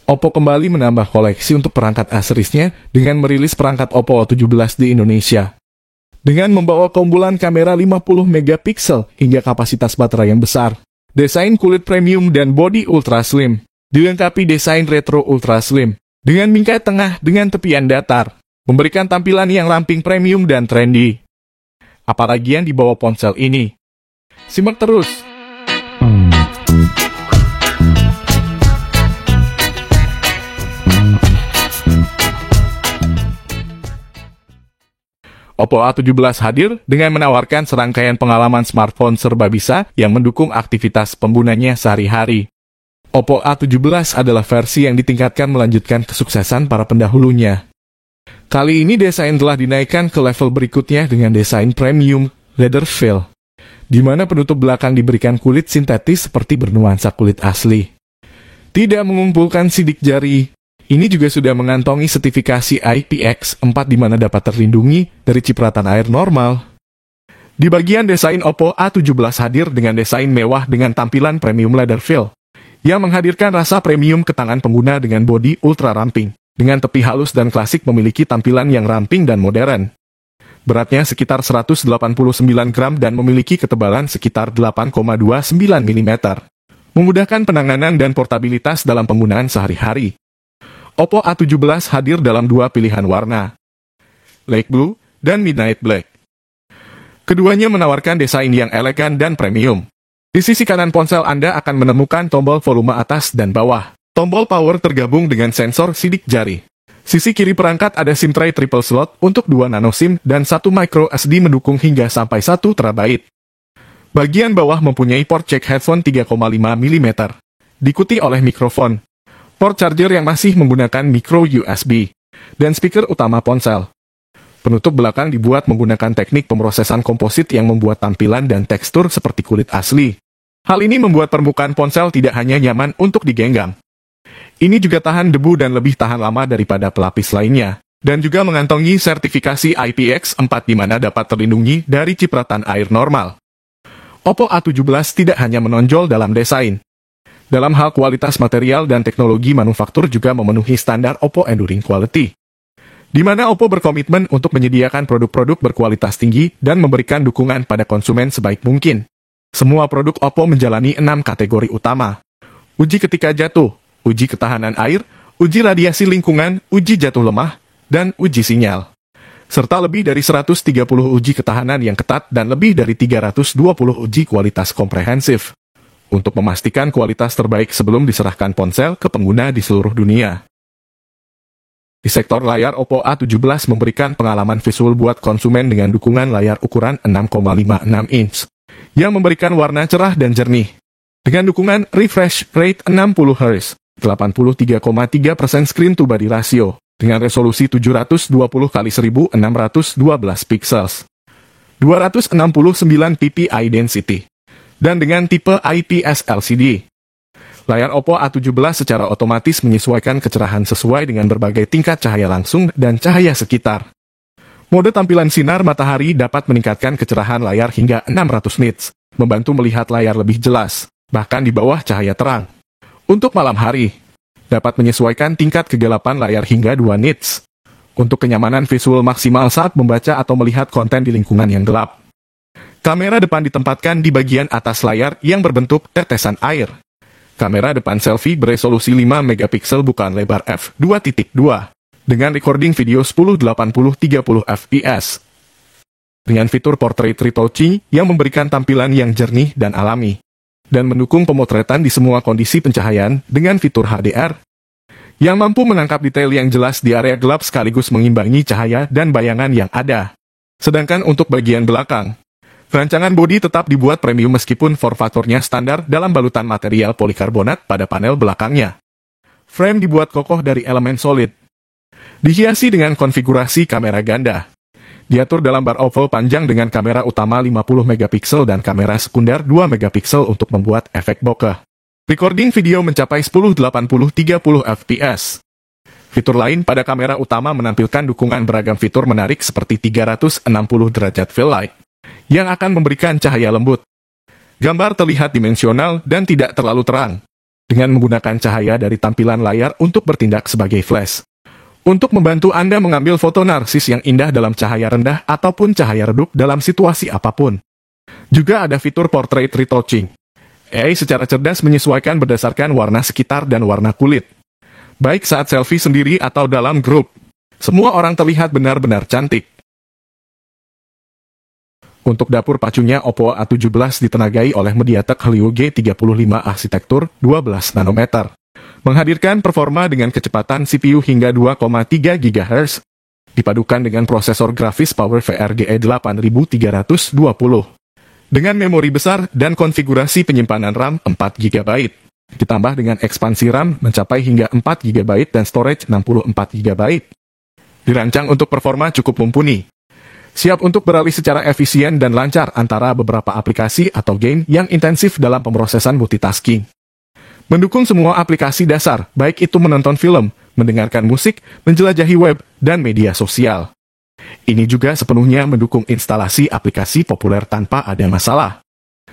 Oppo kembali menambah koleksi untuk perangkat asrisnya dengan merilis perangkat Oppo A17 di Indonesia. Dengan membawa keunggulan kamera 50 megapiksel hingga kapasitas baterai yang besar, desain kulit premium dan bodi ultra slim, dilengkapi desain retro ultra slim, dengan bingkai tengah dengan tepian datar, memberikan tampilan yang ramping premium dan trendy. Apalagi yang dibawa ponsel ini? Simak terus! Oppo A17 hadir dengan menawarkan serangkaian pengalaman smartphone serba bisa yang mendukung aktivitas penggunanya sehari-hari. Oppo A17 adalah versi yang ditingkatkan melanjutkan kesuksesan para pendahulunya. Kali ini desain telah dinaikkan ke level berikutnya dengan desain premium leather feel, di mana penutup belakang diberikan kulit sintetis seperti bernuansa kulit asli. Tidak mengumpulkan sidik jari. Ini juga sudah mengantongi sertifikasi IPX4 di mana dapat terlindungi dari cipratan air normal. Di bagian desain Oppo A17 hadir dengan desain mewah dengan tampilan premium leather feel, yang menghadirkan rasa premium ke tangan pengguna dengan bodi ultra ramping, dengan tepi halus dan klasik memiliki tampilan yang ramping dan modern. Beratnya sekitar 189 gram dan memiliki ketebalan sekitar 8,29 mm. Memudahkan penanganan dan portabilitas dalam penggunaan sehari-hari. Oppo A17 hadir dalam dua pilihan warna, Lake Blue dan Midnight Black. Keduanya menawarkan desain yang elegan dan premium. Di sisi kanan ponsel Anda akan menemukan tombol volume atas dan bawah. Tombol power tergabung dengan sensor sidik jari. Sisi kiri perangkat ada SIM tray triple slot untuk 2 nano SIM dan 1 micro SD mendukung hingga sampai 1 TB. Bagian bawah mempunyai port jack headphone 3,5 mm, diikuti oleh mikrofon, port charger yang masih menggunakan micro USB, dan speaker utama ponsel. Penutup belakang dibuat menggunakan teknik pemrosesan komposit yang membuat tampilan dan tekstur seperti kulit asli. Hal ini membuat permukaan ponsel tidak hanya nyaman untuk digenggam. Ini juga tahan debu dan lebih tahan lama daripada pelapis lainnya, dan juga mengantongi sertifikasi IPX4 di mana dapat terlindungi dari cipratan air normal. Oppo A17 tidak hanya menonjol dalam desain. Dalam hal kualitas material dan teknologi manufaktur juga memenuhi standar Oppo Enduring Quality, di mana Oppo berkomitmen untuk menyediakan produk-produk berkualitas tinggi dan memberikan dukungan pada konsumen sebaik mungkin. Semua produk Oppo menjalani 6 kategori utama: uji ketika jatuh, uji ketahanan air, uji radiasi lingkungan, uji jatuh lemah, dan uji sinyal. Serta lebih dari 130 uji ketahanan yang ketat dan lebih dari 320 uji kualitas komprehensif, untuk memastikan kualitas terbaik sebelum diserahkan ponsel ke pengguna di seluruh dunia. Di sektor layar, Oppo A17 memberikan pengalaman visual buat konsumen dengan dukungan layar ukuran 6,56 inch, yang memberikan warna cerah dan jernih. Dengan dukungan refresh rate 60 Hz, 83,3% screen to body ratio, dengan resolusi 720x1612 pixels, 269 ppi density, dan dengan tipe IPS LCD. Layar Oppo A17 secara otomatis menyesuaikan kecerahan sesuai dengan berbagai tingkat cahaya langsung dan cahaya sekitar. Mode tampilan sinar matahari dapat meningkatkan kecerahan layar hingga 600 nits, membantu melihat layar lebih jelas, bahkan di bawah cahaya terang. Untuk malam hari, dapat menyesuaikan tingkat kegelapan layar hingga 2 nits, untuk kenyamanan visual maksimal saat membaca atau melihat konten di lingkungan yang gelap. Kamera depan ditempatkan di bagian atas layar yang berbentuk tetesan air. Kamera depan selfie beresolusi 5 megapiksel bukan lebar f2.2, dengan recording video 1080-30 fps. Dengan fitur portrait retouching yang memberikan tampilan yang jernih dan alami, dan mendukung pemotretan di semua kondisi pencahayaan dengan fitur HDR, yang mampu menangkap detail yang jelas di area gelap sekaligus mengimbangi cahaya dan bayangan yang ada. Sedangkan untuk bagian belakang, rancangan bodi tetap dibuat premium meskipun form faktornya standar dalam balutan material polikarbonat pada panel belakangnya. Frame dibuat kokoh dari elemen solid. Dihiasi dengan konfigurasi kamera ganda. Diatur dalam bar oval panjang dengan kamera utama 50 megapiksel dan kamera sekunder 2 megapiksel untuk membuat efek bokeh. Recording video mencapai 1080-30 fps. Fitur lain pada kamera utama menampilkan dukungan beragam fitur menarik seperti 360 derajat fill light, yang akan memberikan cahaya lembut. Gambar terlihat dimensional dan tidak terlalu terang. dengan menggunakan cahaya dari tampilan layar untuk bertindak sebagai flash. Untuk membantu Anda mengambil foto narsis yang indah dalam cahaya rendah ataupun cahaya redup dalam situasi apapun. Juga ada fitur portrait retouching. AI secara cerdas menyesuaikan berdasarkan warna sekitar dan warna kulit. Baik saat selfie sendiri atau dalam grup, semua orang terlihat benar-benar cantik. Untuk dapur pacunya, Oppo A17 ditenagai oleh MediaTek Helio G35 arsitektur 12 nanometer. Menghadirkan performa dengan kecepatan CPU hingga 2,3 GHz, dipadukan dengan prosesor grafis PowerVR GE 8320, dengan memori besar dan konfigurasi penyimpanan RAM 4 GB, ditambah dengan ekspansi RAM mencapai hingga 4 GB dan storage 64 GB. Dirancang untuk performa cukup mumpuni. Siap untuk beralih secara efisien dan lancar antara beberapa aplikasi atau game yang intensif dalam pemrosesan multitasking. Mendukung semua aplikasi dasar, baik itu menonton film, mendengarkan musik, menjelajahi web, dan media sosial. Ini juga sepenuhnya mendukung instalasi aplikasi populer tanpa ada masalah.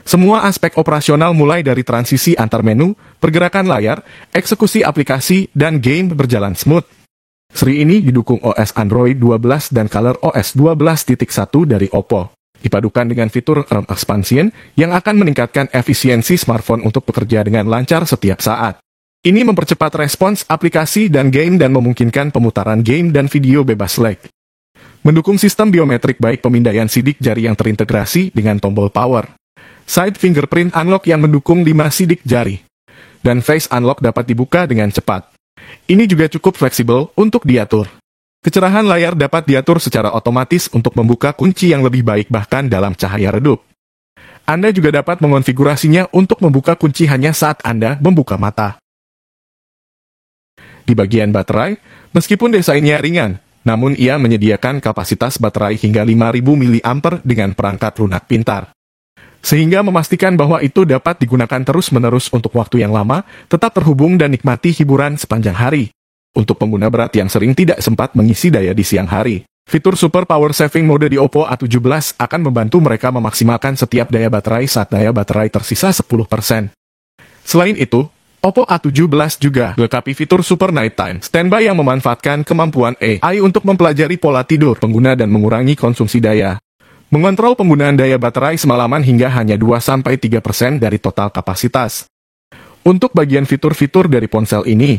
Semua aspek operasional mulai dari transisi antar menu, pergerakan layar, eksekusi aplikasi, dan game berjalan smooth. Seri ini didukung OS Android 12 dan Color OS 12.1 dari Oppo, dipadukan dengan fitur RAM expansion yang akan meningkatkan efisiensi smartphone untuk bekerja dengan lancar setiap saat. Ini mempercepat respons aplikasi dan game dan memungkinkan pemutaran game dan video bebas lag. Mendukung sistem biometrik baik pemindaian sidik jari yang terintegrasi dengan tombol power, side fingerprint unlock yang mendukung 5 sidik jari, dan face unlock dapat dibuka dengan cepat. Ini juga cukup fleksibel untuk diatur. Kecerahan layar dapat diatur secara otomatis untuk membuka kunci yang lebih baik bahkan dalam cahaya redup. Anda juga dapat mengonfigurasinya untuk membuka kunci hanya saat Anda membuka mata. Di bagian baterai, meskipun desainnya ringan, namun ia menyediakan kapasitas baterai hingga 5000 mAh dengan perangkat lunak pintar. Sehingga memastikan bahwa itu dapat digunakan terus-menerus untuk waktu yang lama, tetap terhubung dan nikmati hiburan sepanjang hari. Untuk pengguna berat yang sering tidak sempat mengisi daya di siang hari, fitur Super Power Saving Mode di Oppo A17 akan membantu mereka memaksimalkan setiap daya baterai saat daya baterai tersisa 10%. Selain itu, Oppo A17 juga dilengkapi fitur Super Nighttime Standby yang memanfaatkan kemampuan AI untuk mempelajari pola tidur pengguna dan mengurangi konsumsi daya. Mengontrol penggunaan daya baterai semalaman hingga hanya 2-3% dari total kapasitas. Untuk bagian fitur-fitur dari ponsel ini,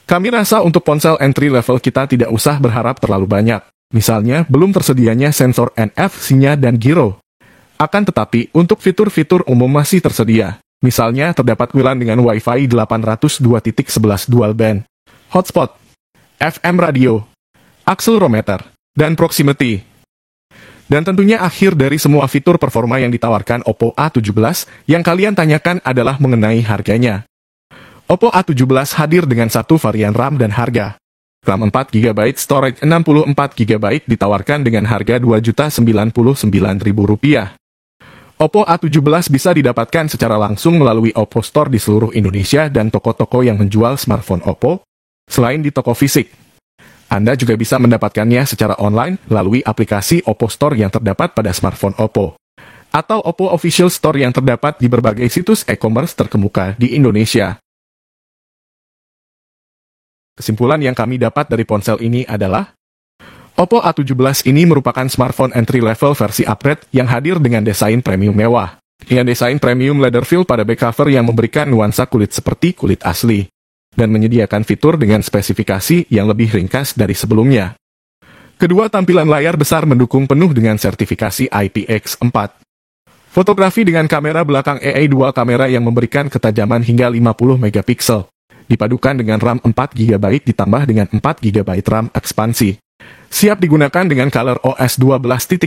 kami rasa untuk ponsel entry level kita tidak usah berharap terlalu banyak. Misalnya, belum tersedianya sensor NFC-nya dan giro. Akan tetapi, untuk fitur-fitur umum masih tersedia. Misalnya, terdapat WLAN dengan Wi-Fi 802.11 dual band, hotspot, FM radio, accelerometer, dan proximity. Dan tentunya akhir dari semua fitur performa yang ditawarkan Oppo A17, yang kalian tanyakan adalah mengenai harganya. Oppo A17 hadir dengan satu varian RAM dan harga. RAM 4GB, storage 64GB ditawarkan dengan harga Rp2.099.000. Oppo A17 bisa didapatkan secara langsung melalui Oppo Store di seluruh Indonesia dan toko-toko yang menjual smartphone Oppo, selain di toko fisik. Anda juga bisa mendapatkannya secara online melalui aplikasi Oppo Store yang terdapat pada smartphone Oppo, atau Oppo Official Store yang terdapat di berbagai situs e-commerce terkemuka di Indonesia. Kesimpulan yang kami dapat dari ponsel ini adalah, Oppo A17 ini merupakan smartphone entry-level versi upgrade yang hadir dengan desain premium mewah, dengan desain premium leather feel pada back cover yang memberikan nuansa kulit seperti kulit asli, dan menyediakan fitur dengan spesifikasi yang lebih ringkas dari sebelumnya. Kedua tampilan layar besar mendukung penuh dengan sertifikasi IPX4. Fotografi dengan kamera belakang AI dual kamera yang memberikan ketajaman hingga 50 megapiksel, dipadukan dengan RAM 4GB ditambah dengan 4GB RAM ekspansi. Siap digunakan dengan Color OS 12.1,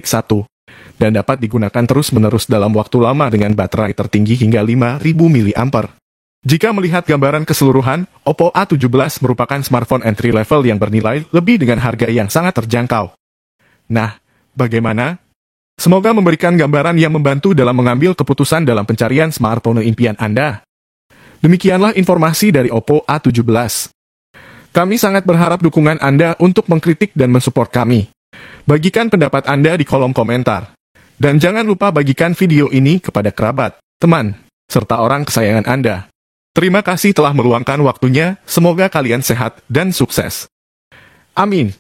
dan dapat digunakan terus-menerus dalam waktu lama dengan baterai tertinggi hingga 5000 mAh. Jika melihat gambaran keseluruhan, Oppo A17 merupakan smartphone entry level yang bernilai lebih dengan harga yang sangat terjangkau. Nah, bagaimana? Semoga memberikan gambaran yang membantu dalam mengambil keputusan dalam pencarian smartphone impian Anda. Demikianlah informasi dari Oppo A17. Kami sangat berharap dukungan Anda untuk mengkritik dan mensupport kami. Bagikan pendapat Anda di kolom komentar. Dan jangan lupa bagikan video ini kepada kerabat, teman, serta orang kesayangan Anda. Terima kasih telah meluangkan waktunya, semoga kalian sehat dan sukses. Amin.